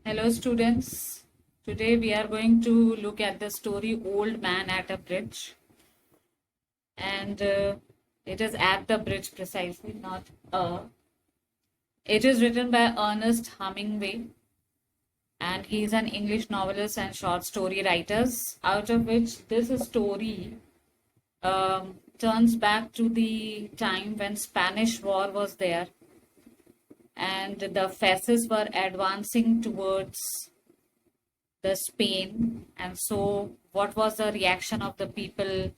Hello, students. Today we are going to look at the story Old Man at a Bridge. And it is at the bridge precisely, not a. It is written by Ernest Hemingway, and he is an English novelist and short story writer, out of which this story turns back to the time when Spanish War was there and the fascists were advancing towards the Spain. And so, what was the reaction of the people?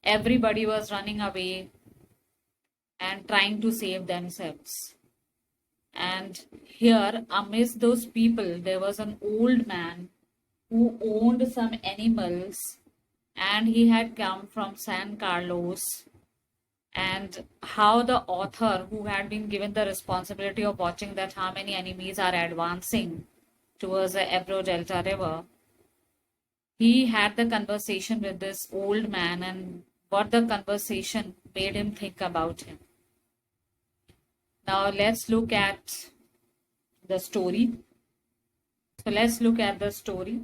Everybody was running away and trying to save themselves. And here, amidst those people, there was an old man who owned some animals, and he had come from San Carlos. And how the author, who had been given the responsibility of watching that how many enemies are advancing towards the Ebro Delta River, he had the conversation with this old man, and what the conversation made him think about him. Now let's look at the story. So let's look at the story.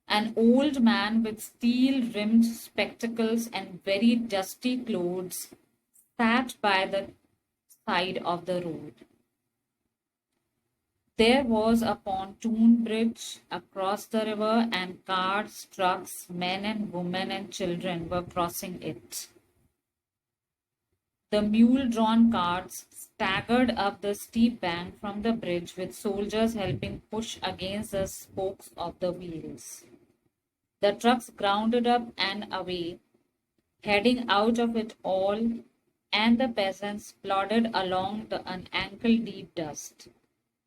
An old man with steel-rimmed spectacles and very dusty clothes sat by the side of the road. There was a pontoon bridge across the river, and cars, trucks, men and women and children were crossing it. The mule-drawn carts staggered up the steep bank from the bridge, with soldiers helping push against the spokes of the wheels. The trucks grounded up and away, heading out of it all, and the peasants plodded along an ankle-deep dust.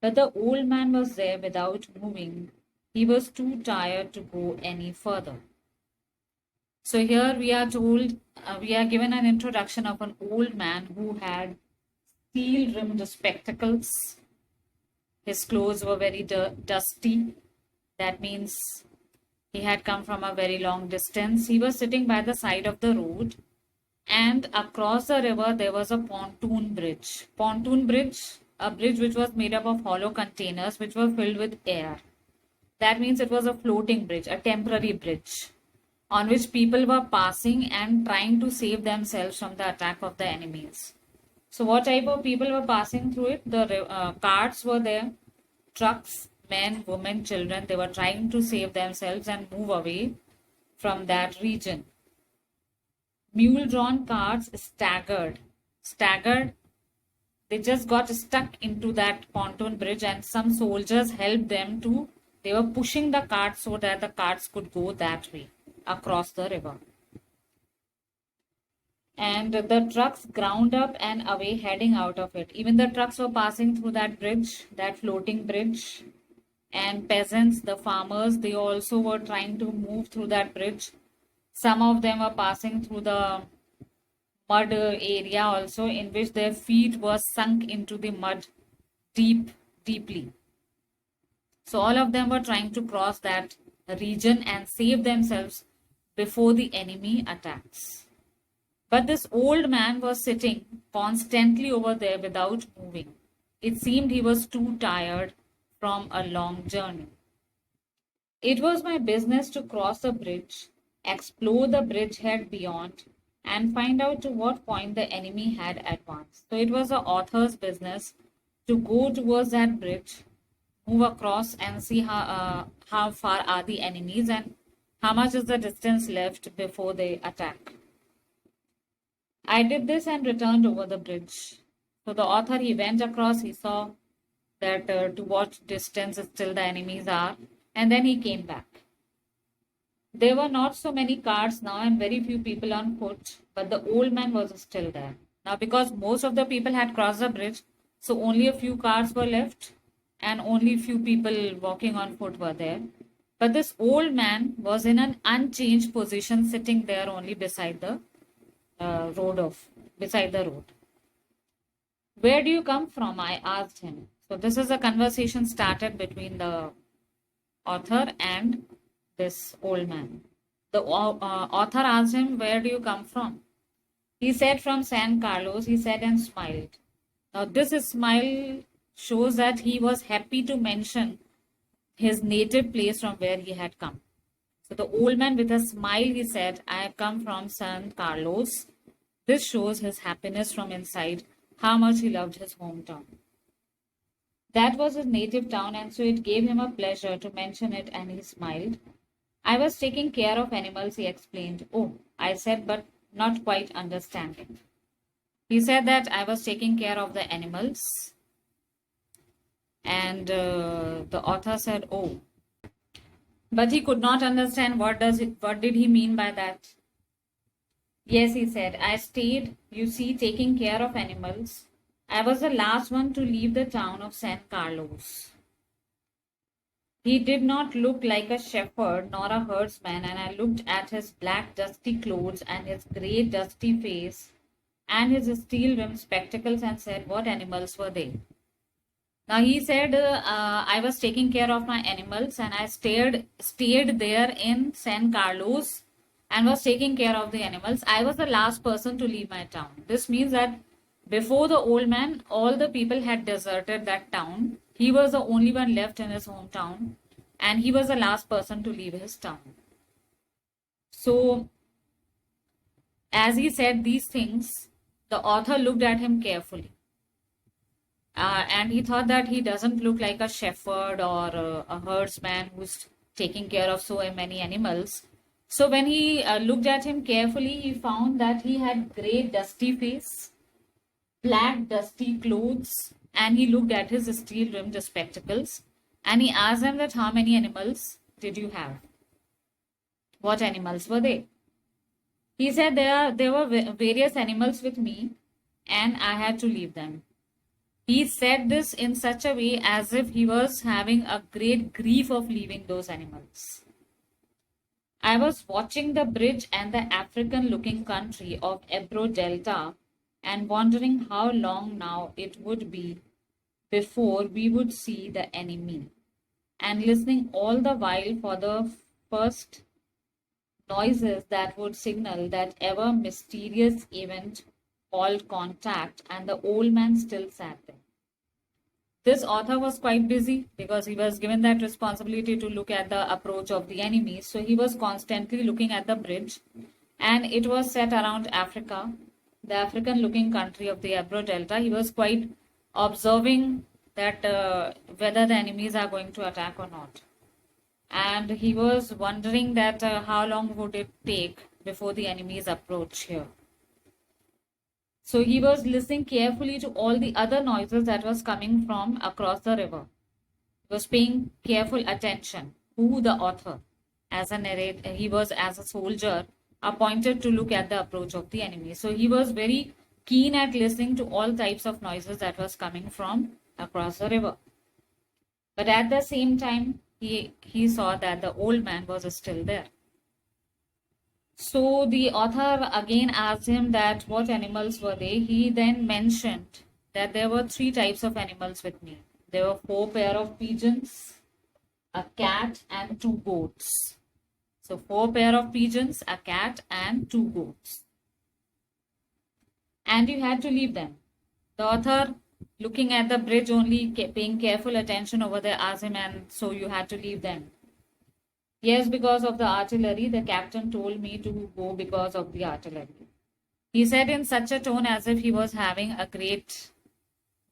But the old man was there without moving. He was too tired to go any further. So here we are told, we are given an introduction of an old man who had steel-rimmed spectacles. His clothes were very dusty. That means he had come from a very long distance. He was sitting by the side of the road, and across the river there was a pontoon bridge. Pontoon bridge, a bridge which was made up of hollow containers which were filled with air. That means it was a floating bridge, a temporary bridge, on which people were passing and trying to save themselves from the attack of the enemies. So what type of people were passing through it? The carts were there, trucks, men, women, children. They were trying to save themselves and move away from that region. Mule-drawn carts staggered. They just got stuck into that pontoon bridge, and some soldiers helped them to, they were pushing the carts so that the carts could go that way across the river. And the trucks ground up and away, heading out of it. Even the trucks were passing through that bridge, that floating bridge. And peasants, the farmers, they also were trying to move through that bridge. Some of them were passing through the mud area also, in which their feet were sunk into the mud deeply. So all of them were trying to cross that region and save themselves before the enemy attacks. But this old man was sitting constantly over there without moving. It seemed he was too tired from a long journey. It was my business to cross the bridge, explore the bridgehead beyond, and find out to what point the enemy had advanced. So it was the author's business to go towards that bridge, move across and see how far are the enemies and how much is the distance left before they attack. I did this and returned over the bridge. So the author, he went across, he saw that to what distance still the enemies are, and then he came back. There were not so many cars now and very few people on foot, but the old man was still there. Now, because most of the people had crossed the bridge, so only a few cars were left and only few people walking on foot were there. But this old man was in an unchanged position, sitting there only beside the beside the road. Where do you come from? I asked him. So this is a conversation started between the author and this old man. The author asked him, where do you come from? He said, from San Carlos, he said, and smiled. Now this smile shows that he was happy to mention his native place from where he had come. So the old man, with a smile, he said, I have come from San Carlos. This shows his happiness from inside, how much he loved his hometown. That was his native town, and so it gave him a pleasure to mention it, and he smiled. I was taking care of animals, he explained. Oh, I said, but not quite understanding. He said that I was taking care of the animals, and the author said, oh, but he could not understand what did he mean by that. Yes, he said, I stayed, you see, taking care of animals. I was the last one to leave the town of San Carlos. He did not look like a shepherd nor a herdsman, and I looked at his black, dusty clothes and his grey, dusty face and his steel rimmed spectacles and said, what animals were they? Now he said, I was taking care of my animals and I stayed there in San Carlos and was taking care of the animals. I was the last person to leave my town. This means that before the old man, all the people had deserted that town. He was the only one left in his hometown, and he was the last person to leave his town. So, as he said these things, the author looked at him carefully. And he thought that he doesn't look like a shepherd or a herdsman who's taking care of so many animals. So when he looked at him carefully, he found that he had grey, dusty face, black, dusty clothes, and he looked at his steel-rimmed spectacles. And he asked him that how many animals did you have? What animals were they? He said there were various animals with me, and I had to leave them. He said this in such a way as if he was having a great grief of leaving those animals. I was watching the bridge and the African looking country of Ebro Delta and wondering how long now it would be before we would see the enemy, and listening all the while for the first noises that would signal that ever mysterious event called contact, and the old man still sat there. This author was quite busy because he was given that responsibility to look at the approach of the enemy. So he was constantly looking at the bridge, and it was set around Africa, the African looking country of the Ebro Delta. He was quite observing that whether the enemies are going to attack or not. And he was wondering that how long would it take before the enemies approach here. So he was listening carefully to all the other noises that was coming from across the river. He was paying careful attention. Who the author, as a narrator, he was as a soldier appointed to look at the approach of the enemy. So he was very keen at listening to all types of noises that was coming from across the river. But at the same time, he saw that the old man was still there. So the author again asked him that what animals were they. He then mentioned that there were 3 types of animals with me. There were 4 pair of pigeons, a cat, and 2 goats. So 4 pair of pigeons, a cat, and 2 goats. And you had to leave them. The author, looking at the bridge only, paying careful attention over there, asked him, and so you had to leave them. Yes, because of the artillery. The captain told me to go because of the artillery. He said in such a tone as if he was having a great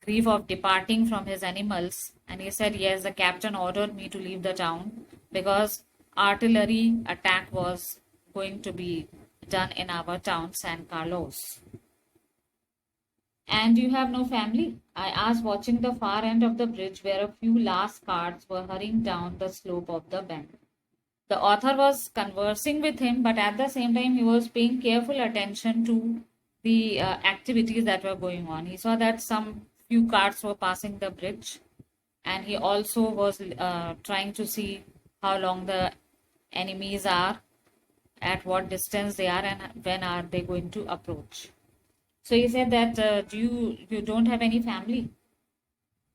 grief of departing from his animals. And he said, yes, the captain ordered me to leave the town because artillery attack was going to be done in our town, San Carlos. And you have no family? I asked, watching the far end of the bridge where a few last carts were hurrying down the slope of the bend. The author was conversing with him, but at the same time, he was paying careful attention to the activities that were going on. He saw that some few carts were passing the bridge, and he also was trying to see how long the enemies are, at what distance they are, and when are they going to approach. So he said that, you don't have any family?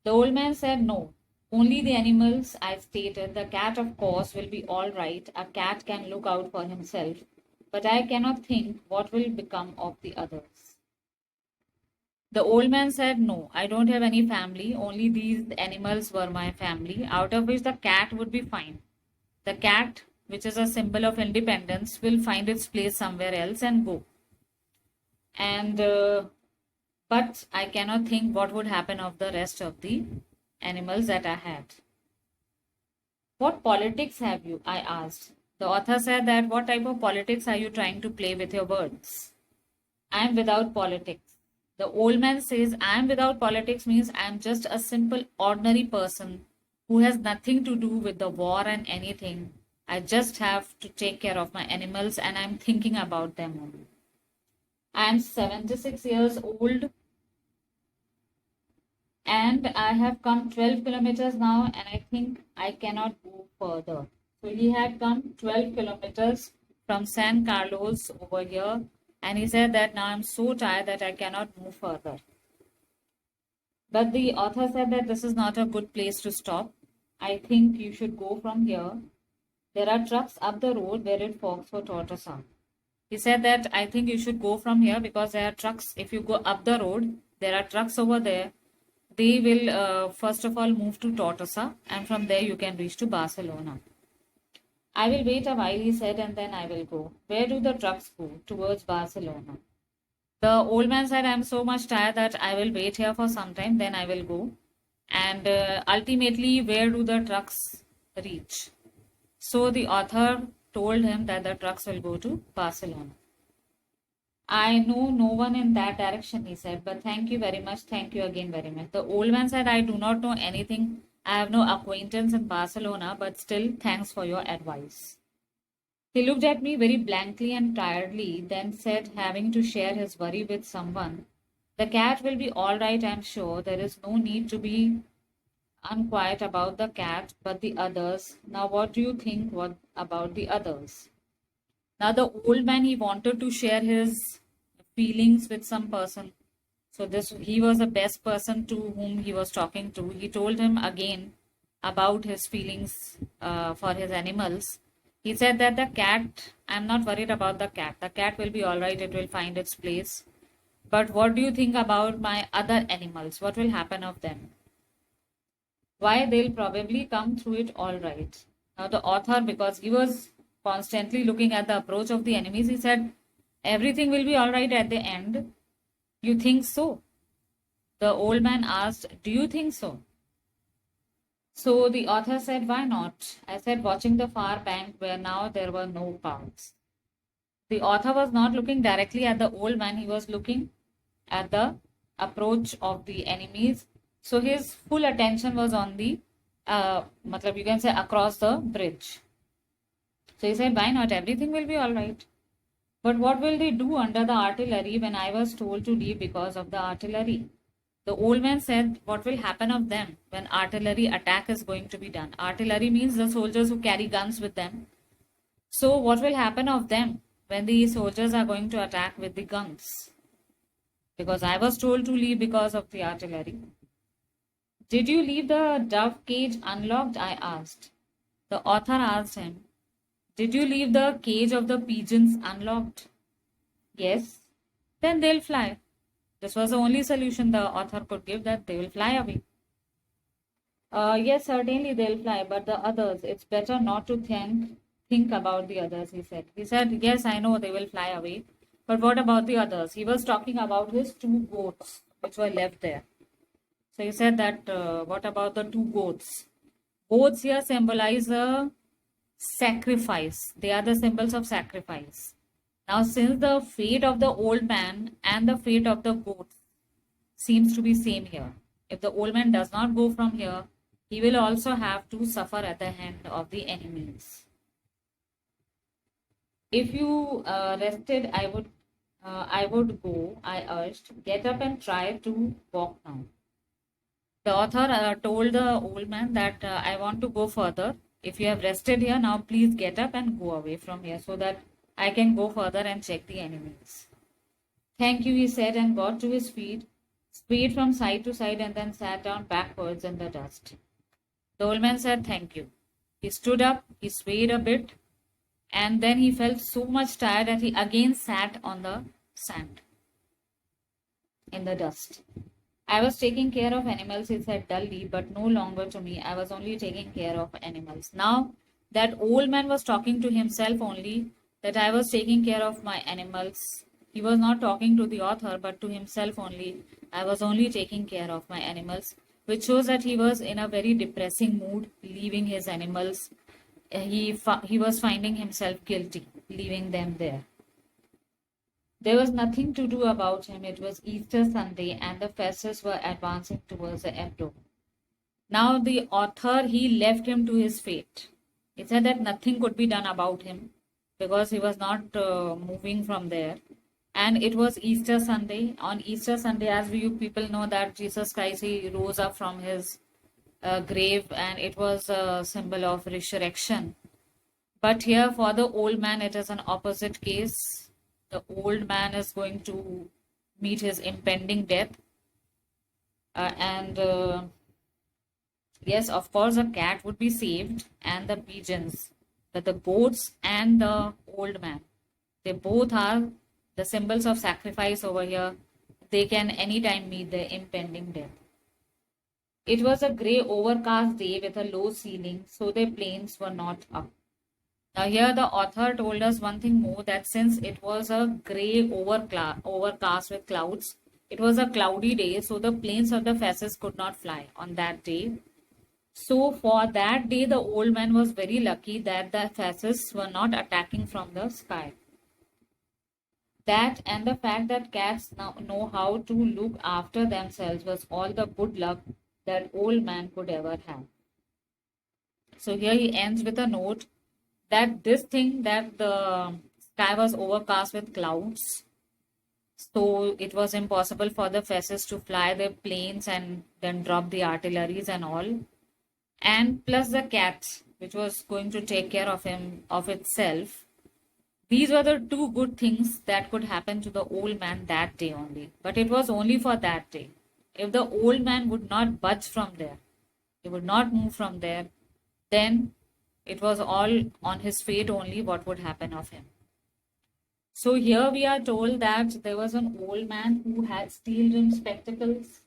The old man said, no. Only the animals, I stated. The cat, of course, will be all right. A cat can look out for himself. But I cannot think what will become of the others. The old man said, "No, I don't have any family. Only these animals were my family, out of which the cat would be fine. The cat, which is a symbol of independence, will find its place somewhere else and go. And but I cannot think what would happen of the rest of the animals that I had." "What politics have you?" I asked. The author said that, "What type of politics are you trying to play with your words?" "I am without politics." The old man says, "I am without politics" means I am just a simple, ordinary person who has nothing to do with the war and anything. I just have to take care of my animals and I'm thinking about them only. I am 76 years old and I have come 12 kilometers now and I think I cannot go further. So he had come 12 kilometers from San Carlos over here and he said that now I'm so tired that I cannot move further. But the author said that this is not a good place to stop. I think you should go from here. There are trucks up the road where it forks for Tortosa. He said that I think you should go from here because there are trucks. If you go up the road, there are trucks over there. They will first of all move to Tortosa and from there you can reach to Barcelona. "I will wait a while," he said, "and then I will go." "Where do the trucks go?" "Towards Barcelona." The old man said, "I'm so much tired that I will wait here for some time, then I will go." And ultimately, where do the trucks reach? So the author told him that the trucks will go to Barcelona. "I know no one in that direction," he said, "but thank you very much. Thank you again very much." The old man said, "I do not know anything. I have no acquaintance in Barcelona, but still, thanks for your advice." He looked at me very blankly and tiredly, then said, having to share his worry with someone, "The cat will be all right, I'm sure. There is no need to be unquiet about the cat, but the others. Now, what do you think about the others?" Now, the old man, he wanted to share his feelings with some person. So this he was the best person to whom he was talking to. He told him again about his feelings for his animals. He said that the cat, I'm not worried about the cat. The cat will be all right. It will find its place. But what do you think about my other animals? What will happen of them? "Why, they'll probably come through it all right." Now the author, because he was constantly looking at the approach of the enemies, he said, "Everything will be all right at the end. You think so?" The old man asked, "Do you think so?" So the author said, "Why not?" I said, watching the far bank where now there were no clouds. The author was not looking directly at the old man, he was looking at the approach of the enemies. So his full attention was on the, matlab you can say, across the bridge. So he said, "Why not? Everything will be all right." "But what will they do under the artillery when I was told to leave because of the artillery?" The old man said, "What will happen of them when artillery attack is going to be done?" Artillery means the soldiers who carry guns with them. So what will happen of them when the soldiers are going to attack with the guns? Because I was told to leave because of the artillery. "Did you leave the dove cage unlocked?" I asked. The author asked him, "Did you leave the cage of the pigeons unlocked?" "Yes." "Then they'll fly." This was the only solution the author could give, that they will fly away. "Yes, certainly they'll fly, but the others, it's better not to think about the others," he said. He said, "Yes, I know they will fly away, but what about the others?" He was talking about his two goats which were left there. So he said that, what about the two goats? Goats here symbolize a sacrifice. They are the symbols of sacrifice. Now, since the fate of the old man and the fate of the goats seems to be same here, if the old man does not go from here, he will also have to suffer at the hand of the enemies. "If you rested, I would go," I urged. "Get up and try to walk now." The author told the old man that, "I want to go further. If you have rested here, now please get up and go away from here so that I can go further and check the enemies." "Thank you," he said, and got to his feet, swayed from side to side, and then sat down backwards in the dust. The old man said, "Thank you." He stood up, he swayed a bit, and then he felt so much tired that he again sat on the sand. in the dust. I was taking care of animals, he said dully, but no longer to me. I was only taking care of animals. Now, that old man was talking to himself only, that I was taking care of my animals. He was not talking to the author, but to himself only. I was only taking care of my animals, which shows that he was in a very depressing mood, leaving his animals. He was finding himself guilty, leaving them there. There was nothing to do about him. It was Easter Sunday, and the festivals were advancing towards the Ebro. Now, the author, he left him to his fate. He said that nothing could be done about him because he was not moving from there. And it was Easter Sunday. On Easter Sunday, as you people know, that Jesus Christ, he rose up from his grave, and it was a symbol of resurrection. But here, for the old man, it is an opposite case. The old man is going to meet his impending death. And yes, of course, a cat would be saved and the pigeons. But the goats and the old man, they both are the symbols of sacrifice over here. They can anytime meet their impending death. It was a grey, overcast day with a low ceiling, so their planes were not up. Now, here the author told us one thing more, that since it was a grey overcast with clouds, it was a cloudy day, so the planes of the fasces could not fly on that day. So, for that day, the old man was very lucky that the fasces were not attacking from the sky. That and the fact that cats now know how to look after themselves was all the good luck that old man could ever have. So, here he ends with a note that this thing, that the sky was overcast with clouds, so it was impossible for the fascists to fly their planes and then drop the artilleries and all. And plus the cat, which was going to take care of him of itself. These were the two good things that could happen to the old man that day only. But it was only for that day. If the old man would not budge from there, he would not move from there, then it was all on his fate only what would happen of him. So here we are told that there was an old man who had steel rimmed spectacles,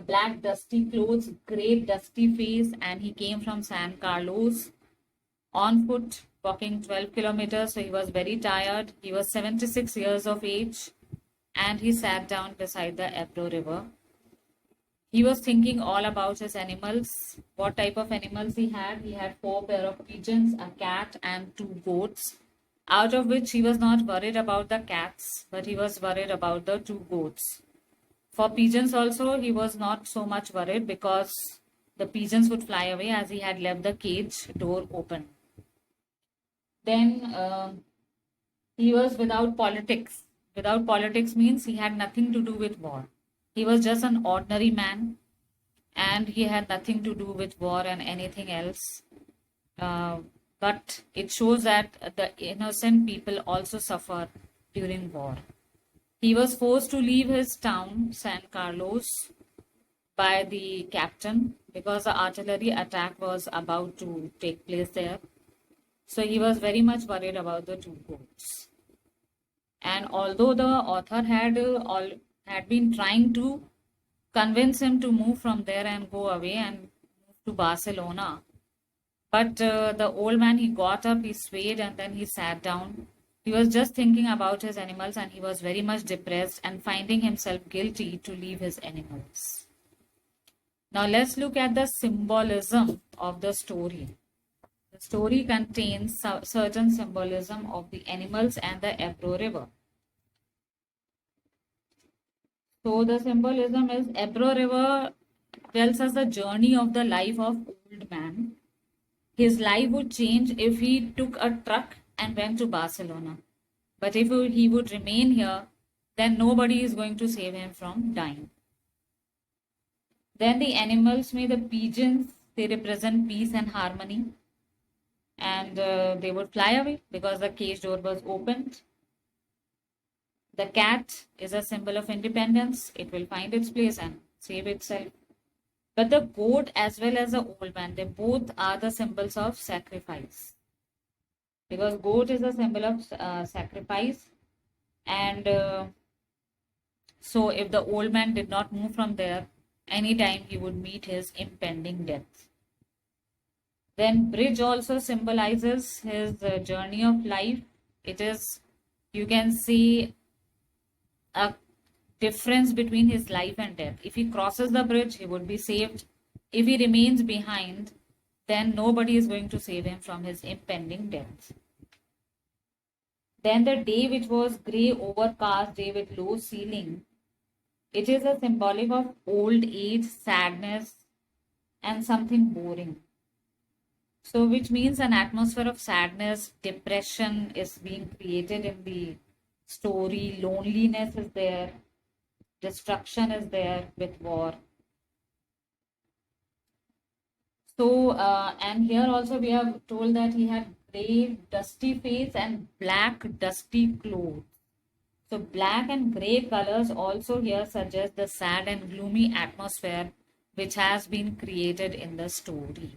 black dusty clothes, great dusty face, and he came from San Carlos on foot, walking 12 kilometers. So he was very tired. He was 76 years of age, and he sat down beside the Ebro River. He was thinking all about his animals, what type of animals he had. He had 4 pair of pigeons, a cat, and 2 goats, out of which he was not worried about the cats, but he was worried about the 2 goats. For pigeons also, he was not so much worried because the pigeons would fly away as he had left the cage door open. Then he was without politics. Without politics means he had nothing to do with war. He was just an ordinary man, and he had nothing to do with war and anything else. But it shows that the innocent people also suffer during war. He was forced to leave his town, San Carlos, by the captain because the artillery attack was about to take place there. So he was very much worried about the 2 goats. And although the author had been trying to convince him to move from there and go away and move to Barcelona, but the old man, he got up, he swayed, and then he sat down. He was just thinking about his animals, and he was very much depressed and finding himself guilty to leave his animals. Now let's look at the symbolism of the story. The story contains certain symbolism of the animals and the Ebro River. So the symbolism is Ebro River tells us the journey of the life of old man. His life would change if he took a truck and went to Barcelona. But if he would remain here, then nobody is going to save him from dying. Then the animals, the pigeons, they represent peace and harmony. And they would fly away because the cage door was opened. The cat is a symbol of independence. It will find its place and save itself. But the goat as well as the old man, they both are the symbols of sacrifice. Because goat is a symbol of sacrifice, and So if the old man did not move from there, anytime he would meet his impending death. Then bridge also symbolizes his journey of life. It is, you can see a difference between his life and death. If he crosses the bridge, he would be saved. If he remains behind, then nobody is going to save him from his impending death. Then the day which was grey, overcast day with low ceiling, it is a symbolic of old age, sadness, and something boring. So, which means an atmosphere of sadness, depression is being created in the story, loneliness is there, destruction is there with war. So, and here also we have told that he had grey, dusty face and black, dusty clothes. So, black and grey colors also here suggest the sad and gloomy atmosphere which has been created in the story.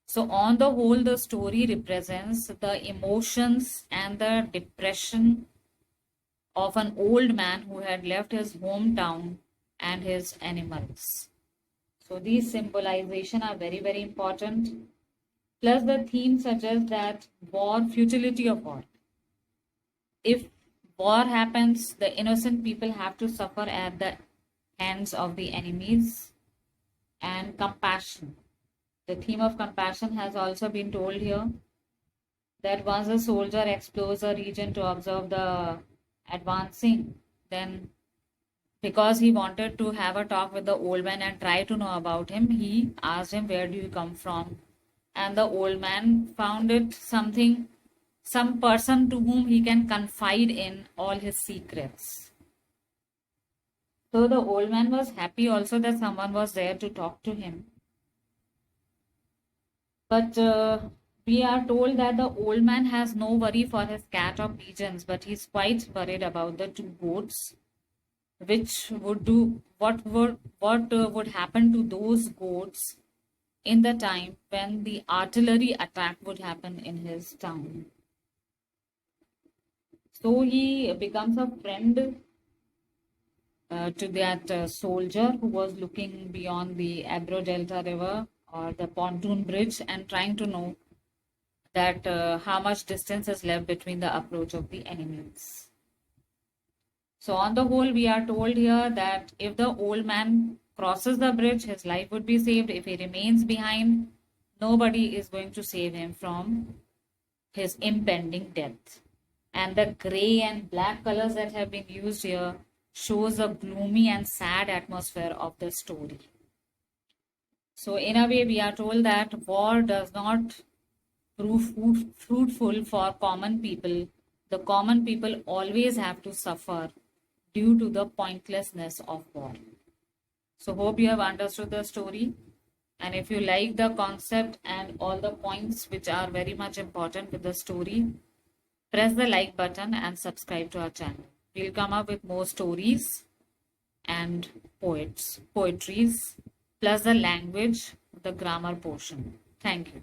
So, on the whole, the story represents the emotions and the depression of an old man who had left his hometown and his animals. So, these symbolization are very, very important. Plus, the theme suggests that war, futility of war. If war happens, the innocent people have to suffer at the hands of the enemies, and compassion. The theme of compassion has also been told here, that once a soldier explores a region to observe the advancing, then because he wanted to have a talk with the old man and try to know about him, he asked him, "Where do you come from?" And the old man found it something, some person to whom he can confide in all his secrets. So the old man was happy also that someone was there to talk to him. But we are told that the old man has no worry for his cat or pigeons, but he's quite worried about the two goats, which would do what would happen to those goats in the time when the artillery attack would happen in his town. So he becomes a friend to that soldier who was looking beyond the Ebro Delta River or the pontoon bridge and trying to know that how much distance is left between the approach of the enemies. So, on the whole, we are told here that if the old man crosses the bridge, his life would be saved. If he remains behind, nobody is going to save him from his impending death. And the gray and black colors that have been used here shows the gloomy and sad atmosphere of the story. So, in a way, we are told that war does not prove fruitful for common people. The common people always have to suffer due to the pointlessness of war. So, hope you have understood the story. And if you like the concept and all the points which are very much important with the story, press the like button and subscribe to our channel. We'll come up with more stories and poetries, plus the language, the grammar portion. Thank you.